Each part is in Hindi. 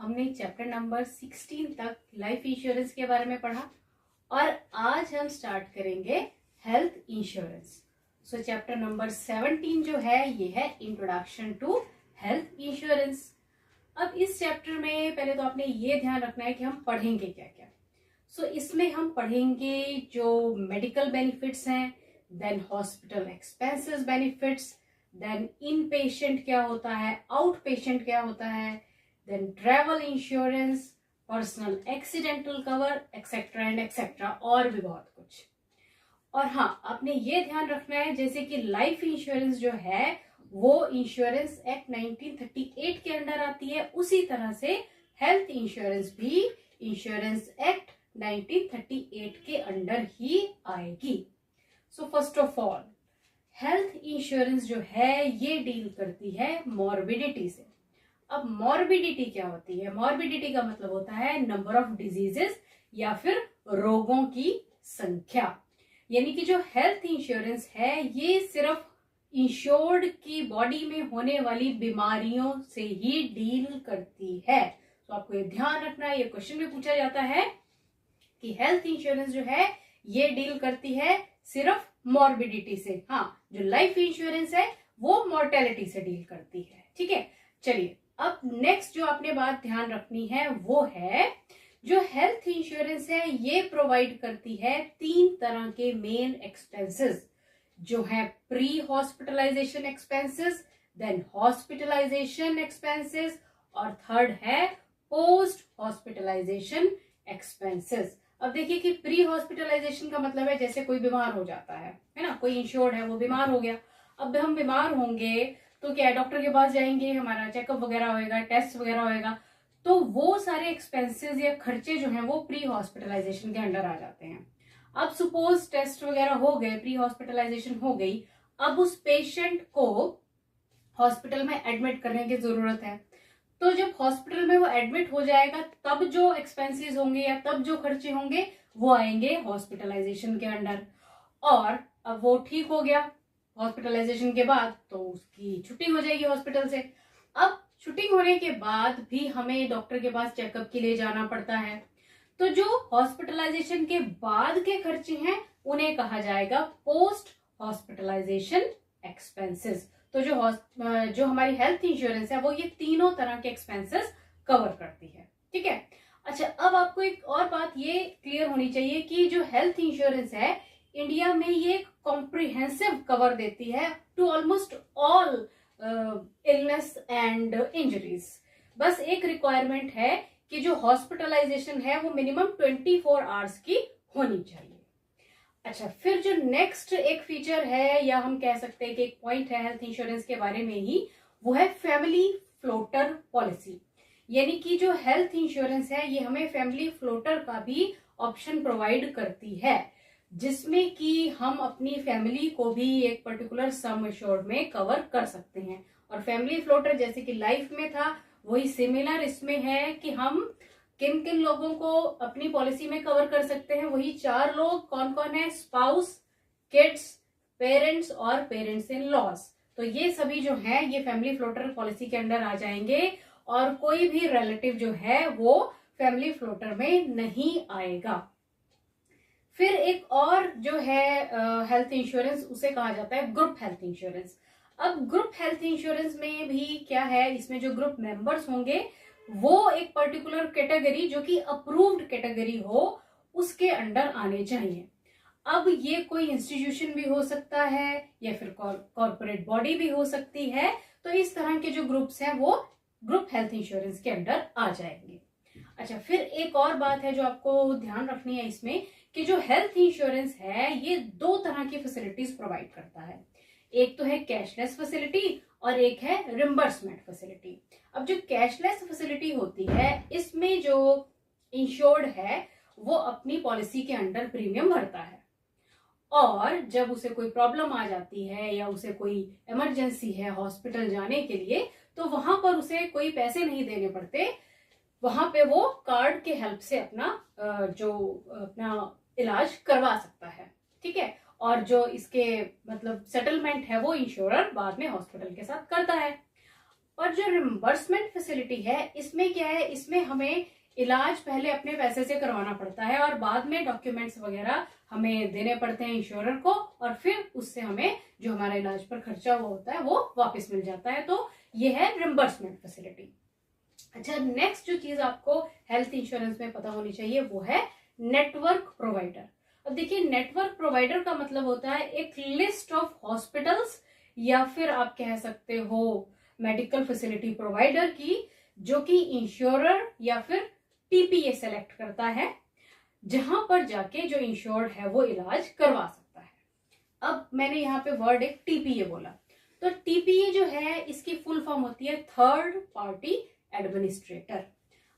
हमने चैप्टर नंबर 16 तक लाइफ इंश्योरेंस के बारे में पढ़ा और आज हम स्टार्ट करेंगे हेल्थ इंश्योरेंस। सो चैप्टर नंबर 17 जो है ये है इंट्रोडक्शन टू हेल्थ इंश्योरेंस। अब इस चैप्टर में पहले तो आपने ये ध्यान रखना है कि हम पढ़ेंगे क्या क्या। सो इसमें हम पढ़ेंगे जो मेडिकल बेनिफिट्स हैं, then hospital expenses benefits, then inpatient क्या होता है, आउट पेशेंट क्या होता है, then travel insurance, personal accidental cover etcetera and etcetera और भी बहुत कुछ। और हाँ, आपने ये ध्यान रखना है जैसे कि लाइफ इंश्योरेंस जो है वो इंश्योरेंस एक्ट 1938 के अंडर आती है, उसी तरह से हेल्थ इंश्योरेंस भी इंश्योरेंस एक्ट 1938 के अंडर ही आएगी। So first of all health insurance जो है ये डील करती है मॉर्बिडिटी से। अब मॉर्बिडिटी क्या होती है? मॉर्बिडिटी का मतलब होता है नंबर ऑफ डिजीजेस या फिर रोगों की संख्या। यानी कि जो हेल्थ इंश्योरेंस है ये सिर्फ इंश्योर्ड की बॉडी में होने वाली बीमारियों से ही डील करती है। तो आपको ये ध्यान रखना है, ये क्वेश्चन में पूछा जाता है कि हेल्थ इंश्योरेंस जो है ये डील करती है सिर्फ मॉर्बिडिटी से। हाँ, जो लाइफ इंश्योरेंस है वो मॉर्टेलिटी से डील करती है। ठीक है, चलिए अब नेक्स्ट जो आपने बात ध्यान रखनी है वो है जो हेल्थ इंश्योरेंस है ये प्रोवाइड करती है 3 तरह के मेन एक्सपेंसेस जो है pre hospitalisation expenses, then hospitalisation expenses और थर्ड है पोस्ट हॉस्पिटलाइजेशन एक्सपेंसेस। अब देखिए कि प्री हॉस्पिटलाइजेशन का मतलब है जैसे कोई बीमार हो जाता है ना, कोई इंश्योर्ड है वो बीमार हो गया। अब हम बीमार होंगे तो क्या है, डॉक्टर के पास जाएंगे, हमारा चेकअप वगैरह होएगा, टेस्ट वगैरह होएगा, तो वो सारे एक्सपेंसेस या खर्चे जो हैं वो प्री हॉस्पिटलाइजेशन के अंडर आ जाते हैं। अब सपोज टेस्ट वगैरह हो गए, प्री हॉस्पिटलाइजेशन हो गई, अब उस पेशेंट को हॉस्पिटल में एडमिट करने की जरूरत है। तो जब हॉस्पिटल में वो एडमिट हो जाएगा तब जो एक्सपेंसेस होंगे या तब जो खर्चे होंगे वो आएंगे हॉस्पिटलाइजेशन के अंडर। और अब वो ठीक हो गया हॉस्पिटलाइजेशन के बाद तो उसकी छुट्टी हो जाएगी हॉस्पिटल से। अब छुट्टी होने के बाद भी हमें डॉक्टर के पास चेकअप के लिए जाना पड़ता है। तो जो हॉस्पिटलाइजेशन के बाद के खर्चे हैं उन्हें कहा जाएगा पोस्ट हॉस्पिटलाइजेशन एक्सपेंसेस। तो जो हमारी हेल्थ इंश्योरेंस है वो ये तीनों तरह के एक्सपेंसेस कवर करती है। ठीक है, अच्छा अब आपको एक और बात ये क्लियर होनी चाहिए कि जो हेल्थ इंश्योरेंस है इंडिया में ये कॉम्प्रिहेंसिव कवर देती है to almost all illness and injuries. बस एक रिक्वायरमेंट है कि जो हॉस्पिटलाइजेशन है वो मिनिमम 24 आवर्स की होनी चाहिए। अच्छा, फिर जो नेक्स्ट एक फीचर है या हम कह सकते हैं कि एक पॉइंट है हेल्थ इंश्योरेंस के बारे में ही, वो है फैमिली फ्लोटर पॉलिसी। यानी कि जो हेल्थ इंश्योरेंस है ये हमें फैमिली फ्लोटर का भी ऑप्शन प्रोवाइड करती है, जिसमें कि हम अपनी फैमिली को भी एक पर्टिकुलर सम एश्योर्ड में कवर कर सकते हैं। और फैमिली फ्लोटर जैसे कि लाइफ में था वही सिमिलर इसमें है कि हम किन किन लोगों को अपनी पॉलिसी में कवर कर सकते हैं। वही 4 लोग कौन कौन है, स्पाउस, किड्स, पेरेंट्स और पेरेंट्स इन लॉज। तो ये सभी जो हैं ये फैमिली फ्लोटर पॉलिसी के अंडर आ जाएंगे और कोई भी रिलेटिव जो है वो फैमिली फ्लोटर में नहीं आएगा। फिर एक और जो है हेल्थ इंश्योरेंस उसे कहा जाता है ग्रुप हेल्थ इंश्योरेंस। अब ग्रुप हेल्थ इंश्योरेंस में भी क्या है, इसमें जो ग्रुप मेंबर्स होंगे वो एक पर्टिकुलर कैटेगरी जो कि अप्रूव्ड कैटेगरी हो उसके अंडर आने चाहिए। अब ये कोई इंस्टीट्यूशन भी हो सकता है या फिर कॉर्पोरेट बॉडी भी हो सकती है। तो इस तरह के जो ग्रुप्स हैं वो ग्रुप हेल्थ इंश्योरेंस के अंडर आ जाएंगे। अच्छा, फिर एक और बात है जो आपको ध्यान रखनी है इसमें कि जो हेल्थ इंश्योरेंस है ये 2 तरह की फैसिलिटीज प्रोवाइड करता है। एक तो है कैशलेस फैसिलिटी और एक है रिम्बर्समेंट फैसिलिटी। अब जो कैशलेस फैसिलिटी होती है इसमें जो इंश्योर्ड है वो अपनी पॉलिसी के अंडर प्रीमियम भरता है और जब उसे कोई प्रॉब्लम आ जाती है या उसे कोई इमरजेंसी है हॉस्पिटल जाने के लिए तो वहां पर उसे कोई पैसे नहीं देने पड़ते। वहां पे वो कार्ड के हेल्प से अपना इलाज करवा सकता है। ठीक है, और जो इसके मतलब सेटलमेंट है वो इंश्योरर बाद में हॉस्पिटल के साथ करता है। और जो रिम्बर्समेंट फैसिलिटी है इसमें क्या है, इसमें हमें इलाज पहले अपने पैसे से करवाना पड़ता है और बाद में डॉक्यूमेंट्स वगैरह हमें देने पड़ते हैं इंश्योरर को, और फिर उससे हमें जो हमारा इलाज पर खर्चा हुआ होता है वो वापस मिल जाता है। तो ये है रिम्बर्समेंट फैसिलिटी। अच्छा, नेक्स्ट जो चीज आपको हेल्थ इंश्योरेंस में पता होनी चाहिए वो है नेटवर्क प्रोवाइडर। अब देखिए, नेटवर्क प्रोवाइडर का मतलब होता है एक लिस्ट ऑफ हॉस्पिटल्स या फिर आप कह सकते हो मेडिकल फैसिलिटी प्रोवाइडर की, जो कि इंश्योरर या फिर टीपीए सेलेक्ट करता है, जहां पर जाके जो इंश्योर्ड है वो इलाज करवा सकता है। अब मैंने यहाँ पे वर्ड एक टीपीए बोला, तो टीपीए जो है इसकी फुल फॉर्म होती है थर्ड पार्टी एडमिनिस्ट्रेटर।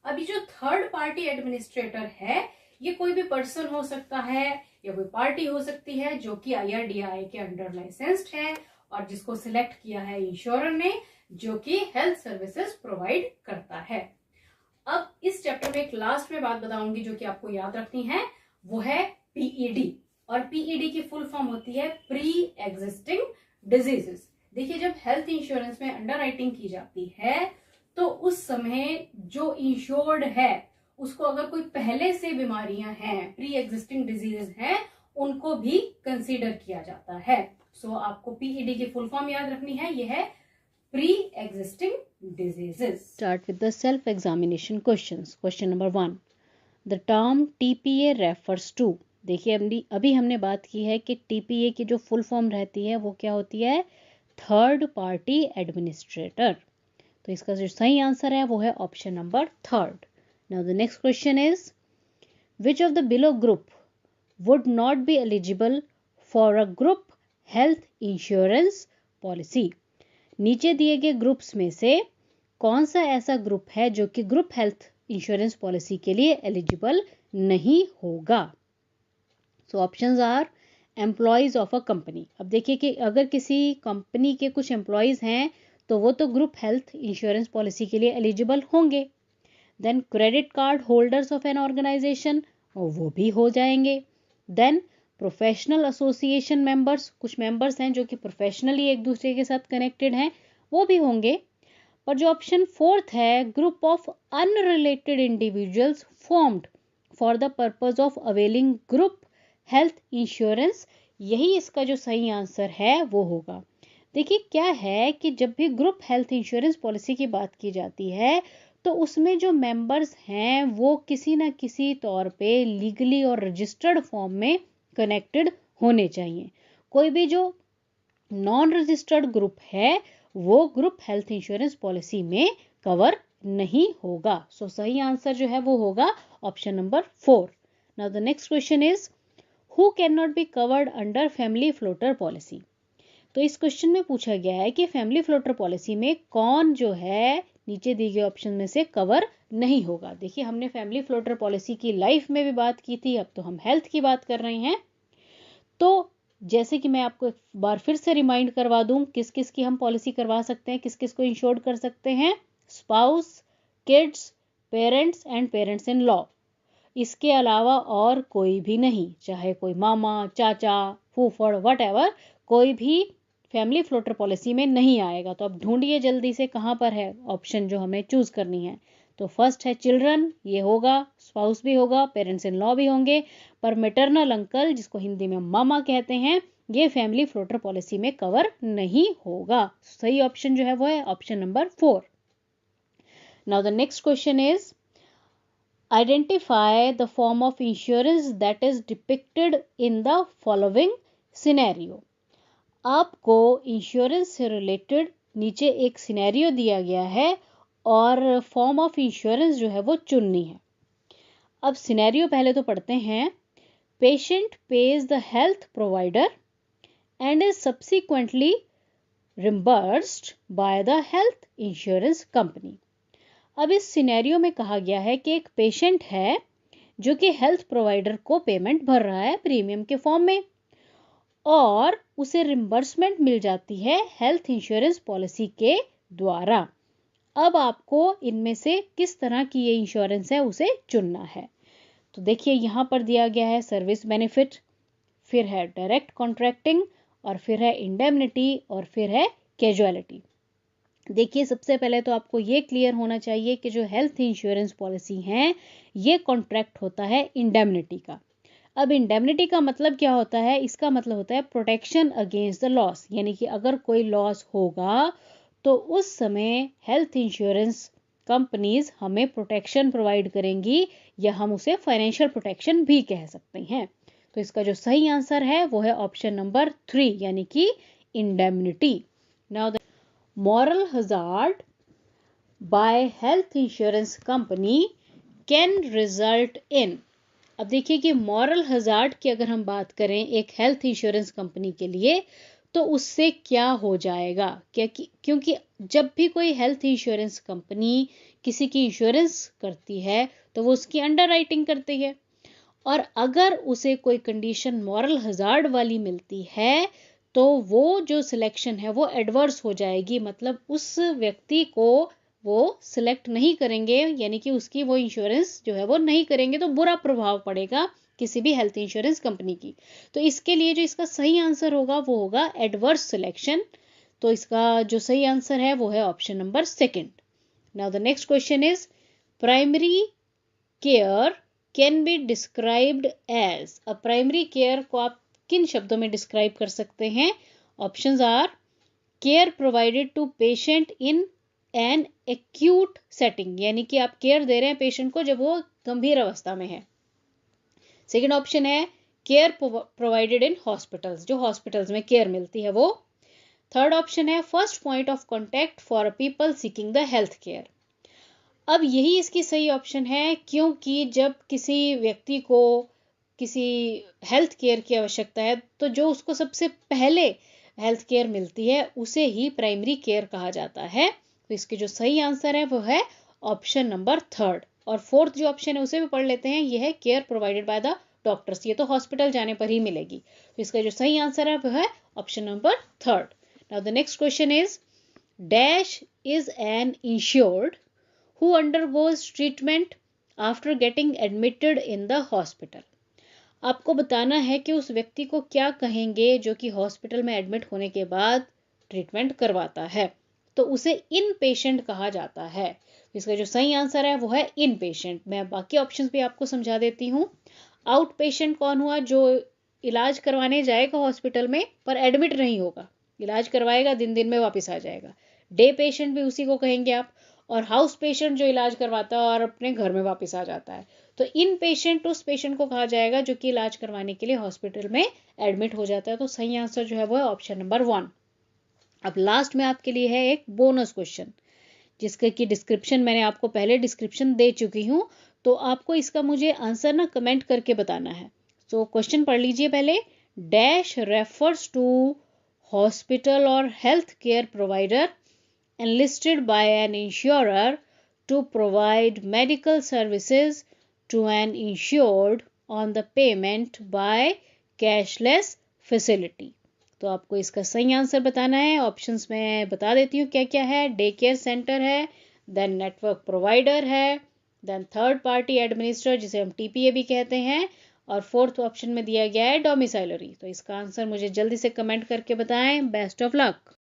अभी जो थर्ड पार्टी एडमिनिस्ट्रेटर है ये कोई भी पर्सन हो सकता है या कोई पार्टी हो सकती है जो कि IRDAI के अंडर लाइसेंस्ड है और जिसको सिलेक्ट किया है इंश्योरर ने, जो कि हेल्थ सर्विसेज प्रोवाइड करता है। अब इस चैप्टर में एक लास्ट में बात बताऊंगी जो कि आपको याद रखनी है, वो है पीईडी। और पीईडी की फुल फॉर्म होती है प्री एग्जिस्टिंग डिजीजेस। देखिए, जब हेल्थ इंश्योरेंस में अंडर राइटिंग की जाती है तो उस समय जो इंश्योर्ड है उसको अगर कोई पहले से बीमारियां हैं, प्री एग्जिस्टिंग डिजीजेस हैं, उनको भी कंसीडर किया जाता है। सो आपको पीईडी की फुल फॉर्म याद रखनी है, ये है pre-existing diseases. Start with the self-examination questions. Question number 1. The term TPA refers to. देखिए, अभी हमने बात की है कि TPA की जो फुल फॉर्म रहती है वो क्या होती है, थर्ड पार्टी एडमिनिस्ट्रेटर। तो इसका जो सही आंसर है वो है option number third. Now the next question is, which of the below group would not be eligible for a group health insurance policy. नीचे दिए गए ग्रुप्स में से कौन सा ऐसा ग्रुप है जो कि ग्रुप हेल्थ इंश्योरेंस पॉलिसी के लिए एलिजिबल नहीं होगा। So options are employees of a company. अब देखिए कि अगर किसी कंपनी के कुछ एम्प्लॉयज हैं तो वो तो ग्रुप हेल्थ इंश्योरेंस पॉलिसी के लिए एलिजिबल होंगे। Then credit card holders of an organisation, वो भी हो जाएंगे। देन प्रोफेशनल एसोसिएशन मेंबर्स, कुछ मेंबर्स हैं जो कि प्रोफेशनली एक दूसरे के साथ कनेक्टेड हैं, वो भी होंगे। पर जो ऑप्शन फोर्थ है, group of unrelated individuals formed for the purpose of availing group health insurance, यही इसका जो सही आंसर है वो होगा। देखिए, क्या है कि जब भी ग्रुप हेल्थ इंश्योरेंस पॉलिसी की बात की जाती है तो उसमें जो मेंबर्स हैं वो किसी ना किसी तौर पे लीगली और रजिस्टर्ड फॉर्म में कनेक्टेड होने चाहिए। कोई भी जो नॉन रजिस्टर्ड ग्रुप है वो ग्रुप हेल्थ इंश्योरेंस पॉलिसी में कवर नहीं होगा। सो सही आंसर जो है वो होगा option number 4। Now the next question is, who can not be covered under family floater policy. तो इस क्वेश्चन में पूछा गया है कि फैमिली फ्लोटर पॉलिसी में कौन जो है नीचे दिए गए ऑप्शन में से कवर नहीं होगा। देखिए, हमने फैमिली फ्लोटर पॉलिसी की लाइफ में भी बात की थी, अब तो हम हेल्थ की बात कर रहे हैं। तो जैसे कि मैं आपको एक बार फिर से रिमाइंड करवा दूं, किस किस की हम पॉलिसी करवा सकते हैं, किस किस को इंश्योर्ड कर सकते हैं, spouse, kids, parents and parents in law. इसके अलावा और कोई भी नहीं, चाहे कोई मामा, चाचा, फूफड़, व्हाटएवर, कोई भी फैमिली फ्लोटर पॉलिसी में नहीं आएगा। तो अब ढूंढिए जल्दी से कहां पर है ऑप्शन जो हमें चूज करनी है। तो फर्स्ट है चिल्ड्रन, ये होगा, स्पाउस भी होगा, पेरेंट्स इन लॉ भी होंगे, पर मैटरनल अंकल, जिसको हिंदी में मामा कहते हैं, ये फैमिली फ्लोटर पॉलिसी में कवर नहीं होगा। सही ऑप्शन जो है वो है option number 4। Now the next question is, identify the form of insurance that is depicted in the following scenario. आपको इंश्योरेंस से रिलेटेड नीचे एक सिनेरियो दिया गया है और फॉर्म ऑफ इंश्योरेंस जो है वो चुननी है। अब सिनेरियो पहले तो पढ़ते हैं। Patient pays the health provider and is subsequently reimbursed by the health insurance company. अब इस सिनेरियो में कहा गया है कि एक पेशेंट है जो कि हेल्थ प्रोवाइडर को पेमेंट भर रहा है प्रीमियम के फॉर्म में और उसे रिम्बर्समेंट मिल जाती है हेल्थ इंश्योरेंस पॉलिसी के द्वारा। अब आपको इनमें से किस तरह की ये इंश्योरेंस है उसे चुनना है। तो देखिए, यहां पर दिया गया है सर्विस बेनिफिट, फिर है डायरेक्ट कॉन्ट्रैक्टिंग, और फिर है इंडेमनिटी, और फिर है कैजुअलिटी। देखिए सबसे पहले तो आपको ये क्लियर होना चाहिए कि जो हेल्थ इंश्योरेंस पॉलिसी है ये कॉन्ट्रैक्ट होता है इंडेमनिटी का। अब इंडेमनिटी का मतलब क्या होता है? इसका मतलब होता है प्रोटेक्शन अगेंस्ट द लॉस, यानी कि अगर कोई लॉस होगा तो उस समय हेल्थ इंश्योरेंस कंपनीज हमें प्रोटेक्शन प्रोवाइड करेंगी, या हम उसे फाइनेंशियल प्रोटेक्शन भी कह सकते हैं। तो इसका जो सही आंसर है वो है ऑप्शन नंबर 3, यानी कि indemnity. Now the moral hazard by health insurance company can result in। अब देखिए कि मॉरल हजार्ड की अगर हम बात करें एक हेल्थ इंश्योरेंस कंपनी के लिए तो उससे क्या हो जाएगा, क्योंकि जब भी कोई हेल्थ इंश्योरेंस कंपनी किसी की इंश्योरेंस करती है तो वो उसकी अंडर राइटिंग करती है, और अगर उसे कोई कंडीशन मॉरल हजार्ड वाली मिलती है तो वो जो सिलेक्शन है वो एडवर्स हो जाएगी, मतलब उस व्यक्ति को वो सिलेक्ट नहीं करेंगे, यानी कि उसकी वो इंश्योरेंस जो है वो नहीं करेंगे, तो बुरा प्रभाव पड़ेगा किसी भी हेल्थ इंश्योरेंस कंपनी की। तो इसके लिए जो इसका सही आंसर होगा वो होगा एडवर्स सिलेक्शन। तो इसका जो सही आंसर है वो है option number 2। Now the next question is primary care can be described as. अब प्राइमरी केयर को आप किन शब्दों में डिस्क्राइब कर सकते हैं? Options are care provided to patient in an acute setting, यानी कि आप केयर दे रहे हैं पेशेंट को जब वो गंभीर अवस्था में है। सेकेंड ऑप्शन है केयर प्रोवाइडेड इन हॉस्पिटल्स, जो हॉस्पिटल्स में केयर मिलती है वो। थर्ड ऑप्शन है first point of contact for people seeking the health care. अब यही इसकी सही ऑप्शन है, क्योंकि जब किसी व्यक्ति को किसी हेल्थ केयर की आवश्यकता है तो जो उसको सबसे पहले हेल्थ केयर मिलती है उसे ही प्राइमरी केयर कहा जाता है। तो इसके जो सही आंसर है वो है ऑप्शन नंबर 3। और फोर्थ जो ऑप्शन है उसे भी पढ़ लेते हैं, यह है care provided by the doctors, ये तो हॉस्पिटल जाने पर ही मिलेगी। तो इसका जो सही आंसर है वो है option number 3। Now the next question is dash is an insured who undergoes treatment after getting admitted in the hospital। आपको बताना है कि उस व्यक्ति को क्या कहेंगे जो कि हॉस्पिटल में एडमिट होने के बाद ट्रीटमेंट करवाता है, तो उसे इन पेशेंट कहा जाता है। इसका जो सही आंसर है वो है इन पेशेंट। मैं बाकी ऑप्शंस भी आपको समझा देती हूँ। आउट पेशेंट कौन हुआ? जो इलाज करवाने जाएगा हॉस्पिटल में पर एडमिट नहीं होगा, इलाज करवाएगा, दिन दिन में वापस आ जाएगा। डे पेशेंट भी उसी को कहेंगे आप। और हाउस पेशेंट जो इलाज करवाता है और अपने घर में वापस आ जाता है, तो इन पेशेंट उस पेशेंट को कहा जाएगा जो कि इलाज करवाने के लिए हॉस्पिटल में एडमिट हो जाता है। तो सही आंसर जो है वो है ऑप्शन नंबर 1। अब लास्ट में आपके लिए है एक बोनस क्वेश्चन, जिसके की डिस्क्रिप्शन मैंने आपको पहले डिस्क्रिप्शन दे चुकी हूँ, तो आपको इसका मुझे आंसर ना कमेंट करके बताना है। तो क्वेश्चन पढ़ लीजिए पहले। डैश रेफर्स टू हॉस्पिटल और health care provider enlisted by an insurer to provide medical services to an insured on the payment by cashless facility। तो आपको इसका सही आंसर बताना है। ऑप्शंस में बता देती हूँ क्या क्या है। डे केयर सेंटर है, देन नेटवर्क प्रोवाइडर है, देन थर्ड पार्टी एडमिनिस्ट्रेटर जिसे हम टीपीए भी कहते हैं, और फोर्थ ऑप्शन में दिया गया है डोमिसाइलरी। तो इसका आंसर मुझे जल्दी से कमेंट करके बताएं। Best of luck.